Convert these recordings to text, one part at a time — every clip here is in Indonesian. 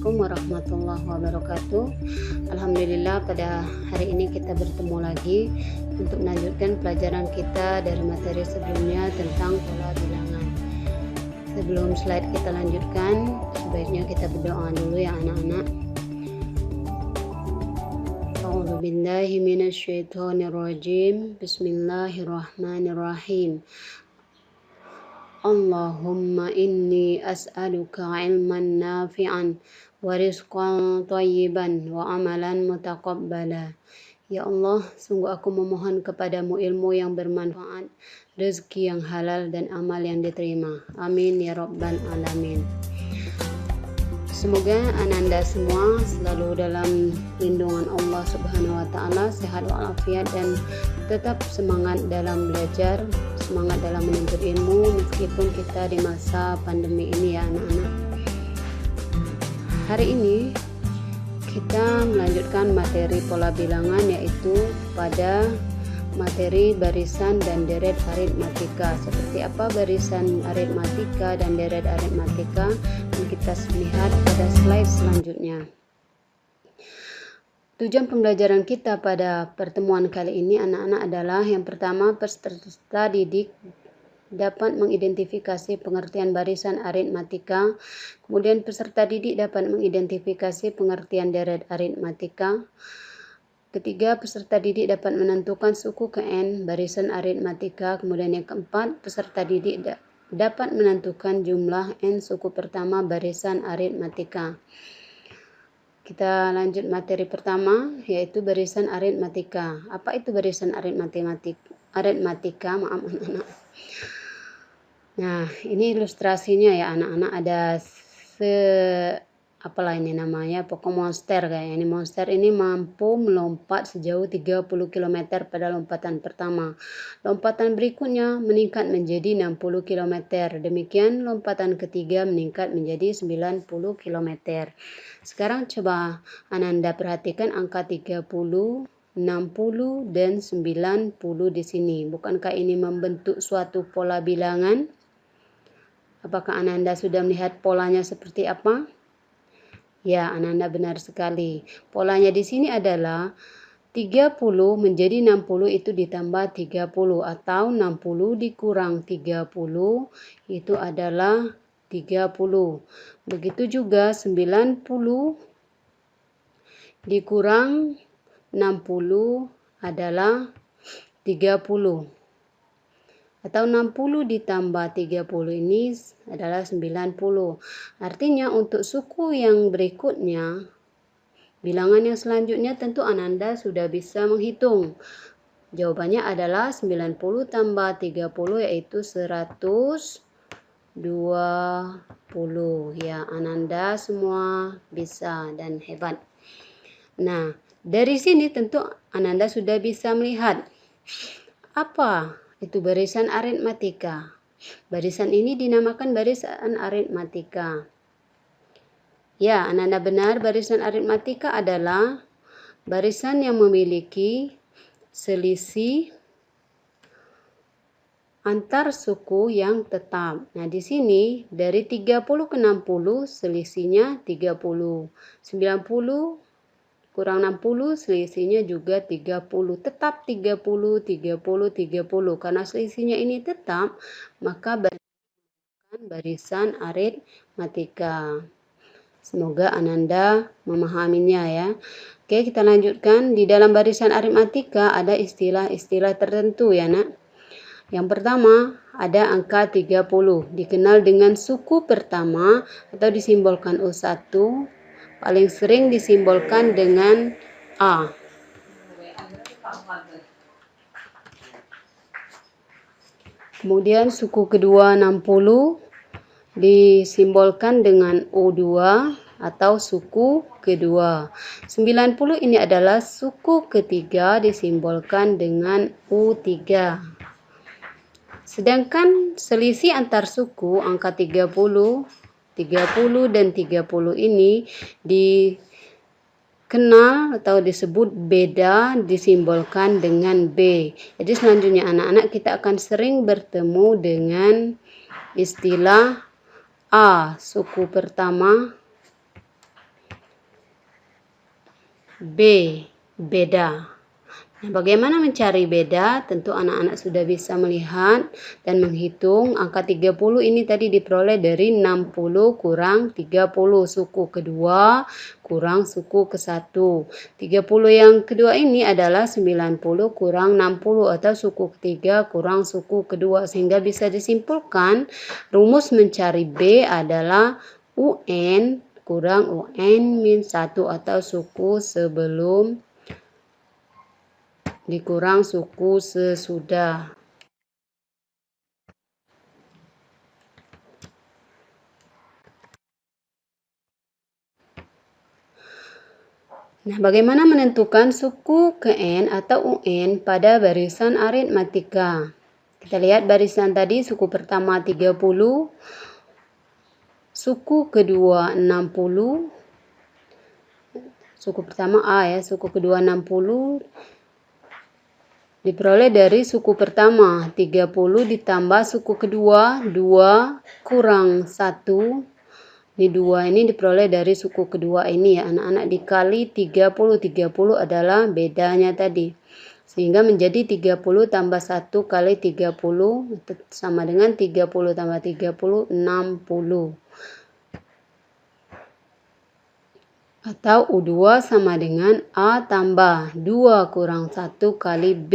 Assalamualaikum warahmatullahi wabarakatuh. Alhamdulillah pada hari ini kita bertemu lagi untuk melanjutkan pelajaran kita dari materi sebelumnya tentang pola bilangan. Sebelum slide kita lanjutkan, sebaiknya kita berdoa dulu ya anak-anak. A'udzubillahi minasyaitonirrajim. Bismillahirrahmanirrahim. Allahumma inni as'aluka ilman nafi'an wa rizqan thayyiban wa amalan mutaqabbala. Ya Allah, sungguh aku memohon kepadamu ilmu yang bermanfaat, rezeki yang halal dan amal yang diterima. Amin ya rabbal alamin. Semoga ananda semua selalu dalam lindungan Allah Subhanahu wa taala, sehat walafiat dan tetap semangat dalam belajar, semangat dalam menuntut ilmu meskipun kita di masa pandemi ini ya anak-anak. Hari ini kita melanjutkan materi pola bilangan, yaitu pada materi barisan dan deret aritmatika. Seperti apa barisan aritmatika dan deret aritmatika, dan kita lihat pada slide selanjutnya. Tujuan pembelajaran kita pada pertemuan kali ini anak-anak adalah yang pertama, peserta didik dapat mengidentifikasi pengertian barisan aritmatika. Kemudian peserta didik dapat mengidentifikasi pengertian deret aritmatika. Ketiga, peserta didik dapat menentukan suku KN barisan aritmatika. Kemudian yang keempat, peserta didik dapat menentukan jumlah N suku pertama barisan aritmatika. Kita lanjut materi pertama, yaitu barisan aritmatika. Apa itu barisan aritmatika? Maaf anak-anak. Nah, ini ilustrasinya ya anak-anak, ada apalah ini namanya, pokok monster kayak ini. Monster ini mampu melompat sejauh 30 km pada lompatan pertama. Lompatan berikutnya meningkat menjadi 60 km. Demikian lompatan ketiga meningkat menjadi 90 km. Sekarang coba Ananda perhatikan angka 30, 60 dan 90 di sini. Bukankah ini membentuk suatu pola bilangan? Apakah Ananda sudah melihat polanya seperti apa? Ya, Ananda benar sekali. Polanya di sini adalah 30 menjadi 60 itu ditambah 30, atau 60 dikurang 30 itu adalah 30. Begitu juga 90 dikurang 60 adalah 30. Atau 60 ditambah 30 ini adalah 90. Artinya untuk suku yang berikutnya, bilangan yang selanjutnya tentu Ananda sudah bisa menghitung. Jawabannya adalah 90 tambah 30 yaitu 120. Ya, Ananda semua bisa dan hebat. Nah, dari sini tentu Ananda sudah bisa melihat apa itu barisan aritmatika. Barisan ini dinamakan barisan aritmatika. Ya, Ananda benar, barisan aritmatika adalah barisan yang memiliki selisih antar suku yang tetap. Nah, di sini dari 30 ke 60 selisihnya 30. 90 kurang 60 selisihnya juga 30. Tetap 30, 30, 30. Karena selisihnya ini tetap, maka barisan aritmatika. Semoga Ananda memahaminya ya. Oke, kita lanjutkan. Di dalam barisan aritmatika ada istilah-istilah tertentu ya nak. Yang pertama ada angka 30. Dikenal dengan suku pertama atau disimbolkan U1. Paling sering disimbolkan dengan A. Kemudian suku kedua 60 disimbolkan dengan U2 atau suku kedua. 90 ini adalah suku ketiga disimbolkan dengan U3. Sedangkan selisih antar suku angka 30 dan 30 ini dikenal atau disebut beda disimbolkan dengan B. Jadi selanjutnya anak-anak kita akan sering bertemu dengan istilah A suku pertama, B. Beda. Nah, bagaimana mencari beda? Tentu anak-anak sudah bisa melihat dan menghitung. Angka 30 ini tadi diperoleh dari 60 kurang 30. Suku kedua kurang suku ke-1. 30 yang kedua ini adalah 90 kurang 60 atau suku ketiga kurang suku kedua. Sehingga bisa disimpulkan rumus mencari B adalah UN kurang UN min 1 atau suku sebelum dikurang suku sesudah. Nah, bagaimana menentukan suku ke N atau UN pada barisan aritmatika? Kita lihat barisan tadi, suku pertama 30, suku kedua 60, suku pertama A ya, suku kedua 60, diperoleh dari suku pertama 30 ditambah suku kedua 2 kurang 1. Ini 2 ini diperoleh dari suku kedua ini ya anak-anak, dikali 30. 30 adalah bedanya tadi. Sehingga menjadi 30 tambah 1 kali 30 sama dengan 30 tambah 30, 60. Atau U2 sama dengan A tambah 2 kurang 1 kali B.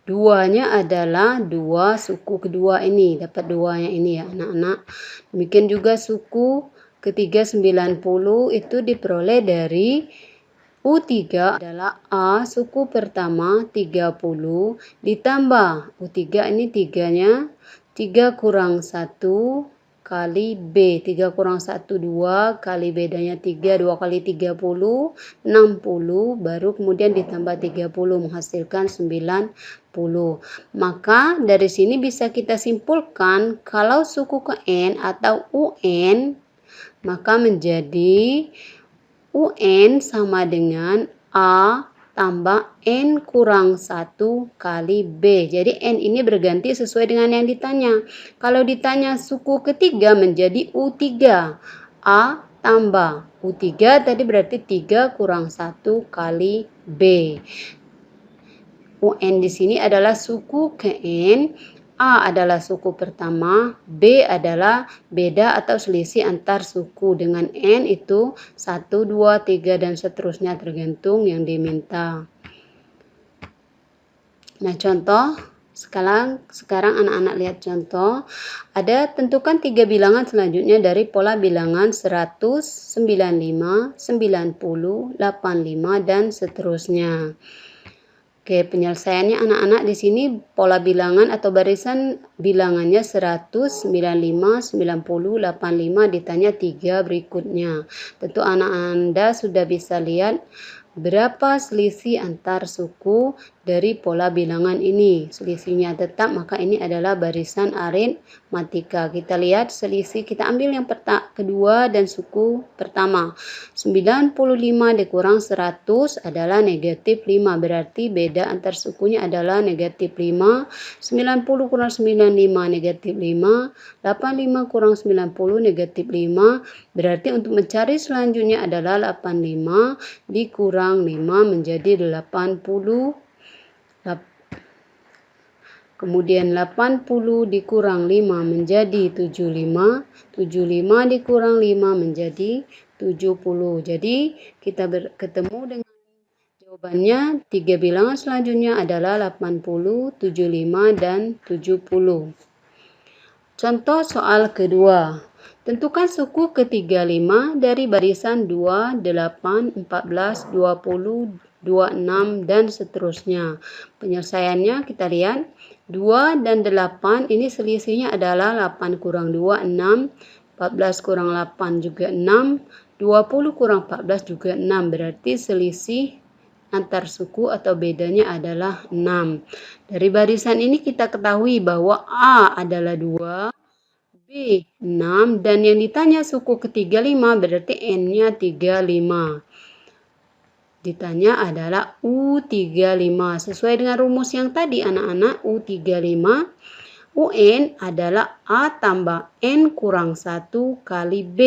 2-nya adalah 2 suku kedua ini. Dapat 2-nya ini ya anak-anak. Demikian juga suku ketiga 90 itu diperoleh dari U3 adalah A suku pertama 30 ditambah U3 ini 3-nya 3 kurang 1 kali B. 3 kurang 1, 2 kali bedanya 3, 2 kali 30, 60, baru kemudian ditambah 30 menghasilkan 90. Maka dari sini bisa kita simpulkan kalau suku ke N atau UN maka menjadi UN sama dengan A tambah N kurang 1 kali B. Jadi N ini berganti sesuai dengan yang ditanya. Kalau ditanya suku ketiga menjadi U3. A tambah U3 tadi berarti 3 kurang 1 kali B. UN di sini adalah suku ke N. A adalah suku pertama, B adalah beda atau selisih antar suku. Dengan N itu 1, 2, 3, dan seterusnya tergantung yang diminta. Nah, contoh, sekarang anak-anak lihat contoh. Ada tentukan 3 bilangan selanjutnya dari pola bilangan 100, 95, 90, 85, dan seterusnya. Oke, penyelesaiannya anak-anak di sini pola bilangan atau barisan bilangannya 100, 95, 90, 85 ditanya 3 berikutnya. Tentu anak Anda sudah bisa lihat berapa selisih antar suku dari pola bilangan ini. Selisihnya tetap, maka ini adalah barisan aritmatika. Kita lihat selisih, kita ambil yang kedua dan suku pertama. 95 dikurang 100 adalah negatif 5. Berarti beda antar sukunya adalah negatif 5. 90 kurang 95 negatif 5. 85 kurang 90 negatif 5. Berarti untuk mencari selanjutnya adalah 85 dikurang 5 menjadi 80. Kemudian 80 dikurang 5 menjadi 75. 75 dikurang 5 menjadi 70. Jadi kita ketemu dengan jawabannya 3 bilangan selanjutnya adalah 80, 75, dan 70. Contoh soal kedua. Tentukan suku ke-35 dari barisan 2, 8, 14, 20, 26, dan seterusnya. Penyelesaiannya kita lihat 2 dan 8 ini selisihnya adalah 8 kurang 2, 6, 14 kurang 8 juga 6, 20 kurang 14 juga 6. Berarti selisih antar suku atau bedanya adalah 6. Dari barisan ini kita ketahui bahwa A adalah 2, B 6, dan yang ditanya suku ke-35 berarti N-nya 35. Ditanya adalah U35. Sesuai dengan rumus yang tadi anak-anak, U35, UN adalah A tambah N kurang 1 kali B.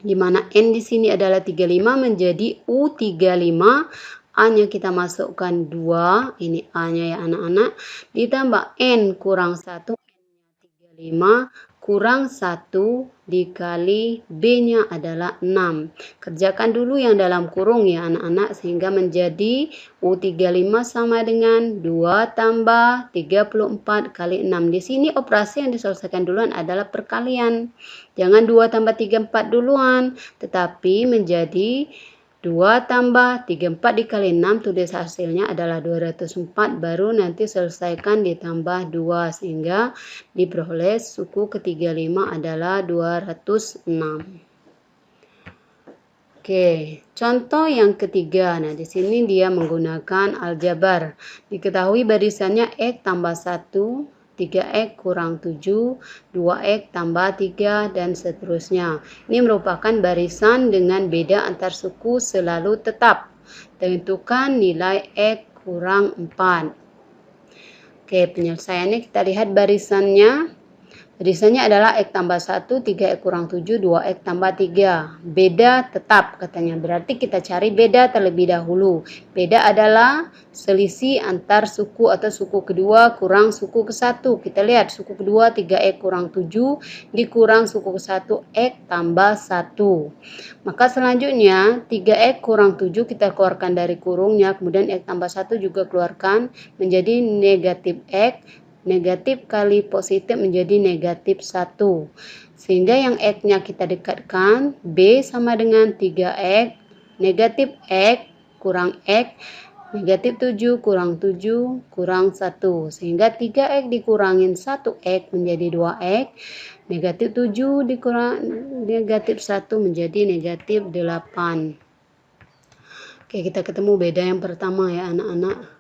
di mana N di sini adalah 35 menjadi U35. A-nya kita masukkan 2, ini A-nya ya anak-anak, ditambah N kurang 1, N-nya 35, kurang 1 dikali B-nya adalah 6. Kerjakan dulu yang dalam kurung ya anak-anak, sehingga menjadi U35 sama dengan 2 tambah 34 kali 6. Di sini operasi yang diselesaikan duluan adalah perkalian. Jangan 2 tambah 34 duluan, tetapi menjadi 2 tambah 34 dikali 6, tulis hasilnya adalah 204, baru nanti selesaikan ditambah 2, sehingga diperoleh suku ke-35 adalah 206. Oke, contoh yang ketiga. Nah, di sini dia menggunakan aljabar. Diketahui barisannya X tambah 1, 3X kurang 7, 2X tambah 3, dan seterusnya. Ini merupakan barisan dengan beda antar suku selalu tetap. Tentukan nilai X kurang 4. Oke, penyelesaiannya kita lihat barisannya. Barisannya adalah X tambah 1, 3X kurang 7, 2X tambah 3. Beda tetap katanya. Berarti kita cari beda terlebih dahulu. Beda adalah selisih antar suku atau suku kedua kurang suku ke-1. Kita lihat suku kedua 3X kurang 7 dikurang suku ke-1 X tambah 1. Maka selanjutnya 3X kurang 7 kita keluarkan dari kurungnya. Kemudian X tambah 1 juga keluarkan menjadi negatif X. Negatif kali positif menjadi negatif 1. Sehingga yang X-nya kita dekatkan, B sama dengan 3X, negatif X kurang X, negatif 7 kurang 7 kurang 1. Sehingga 3X dikurangin 1X menjadi 2X, negatif 7 dikurang negatif 1 menjadi negatif 8. Oke, kita ketemu beda yang pertama ya anak-anak.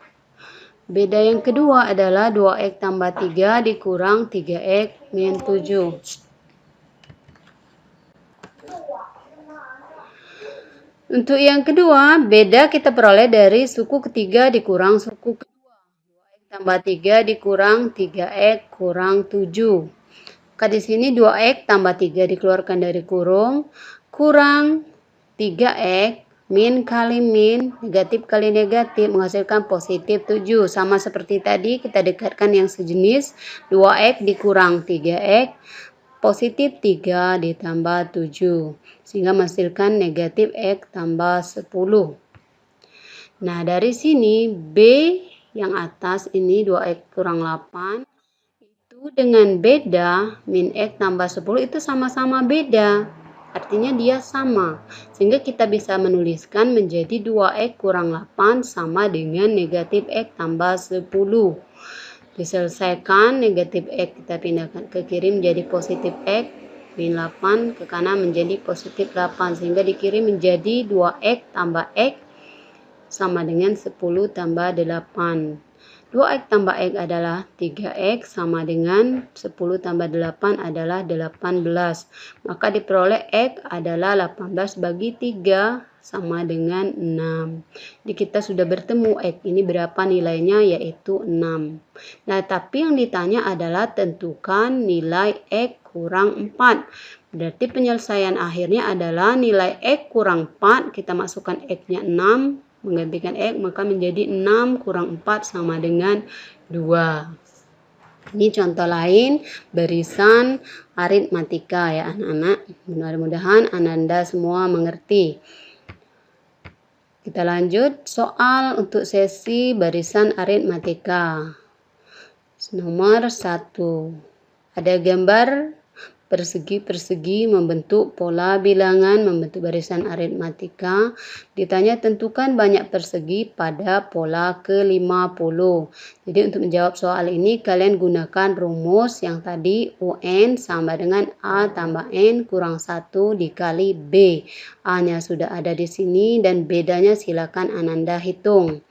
Beda yang kedua adalah 2X tambah 3 dikurang 3X min 7. Untuk yang kedua, beda kita peroleh dari suku ketiga dikurang suku kedua. 2X tambah 3 dikurang 3X kurang 7. Maka di sini 2X tambah 3 dikeluarkan dari kurung, kurang 3X min kali min, negatif kali negatif menghasilkan positif 7. Sama seperti tadi kita dekatkan yang sejenis, 2X dikurang 3X, positif 3 ditambah 7. Sehingga menghasilkan negatif X tambah 10. Nah, dari sini B yang atas ini 2X kurang 8. Itu dengan beda min X tambah 10 itu sama-sama beda. Artinya dia sama. Sehingga kita bisa menuliskan menjadi 2X kurang 8 sama dengan negatif X tambah 10. Diselesaikan negatif X kita pindahkan ke kiri menjadi positif X. Min 8 ke kanan menjadi positif 8. Sehingga dikirim menjadi 2X tambah X sama dengan 10 tambah 8. 2X tambah X adalah 3X sama dengan 10 tambah 8 adalah 18. Maka diperoleh X adalah 18 bagi 3 sama dengan 6. Jadi kita sudah bertemu X ini berapa nilainya, yaitu 6. Nah, tapi yang ditanya adalah tentukan nilai X kurang 4. Berarti penyelesaian akhirnya adalah nilai X kurang 4, kita masukkan X-nya 6. Menggantikan X maka menjadi 6 kurang 4 sama dengan 2. Ini contoh lain barisan aritmatika ya anak-anak. Mudah-mudahan Anda semua mengerti. Kita lanjut soal untuk sesi barisan aritmatika. Nomor 1. Ada gambar persegi-persegi membentuk pola bilangan, membentuk barisan aritmatika. Ditanya tentukan banyak persegi pada pola ke-50. Jadi untuk menjawab soal ini kalian gunakan rumus yang tadi UN sama dengan A tambah N kurang 1 dikali B. A-nya sudah ada di sini dan bedanya silakan Ananda hitung.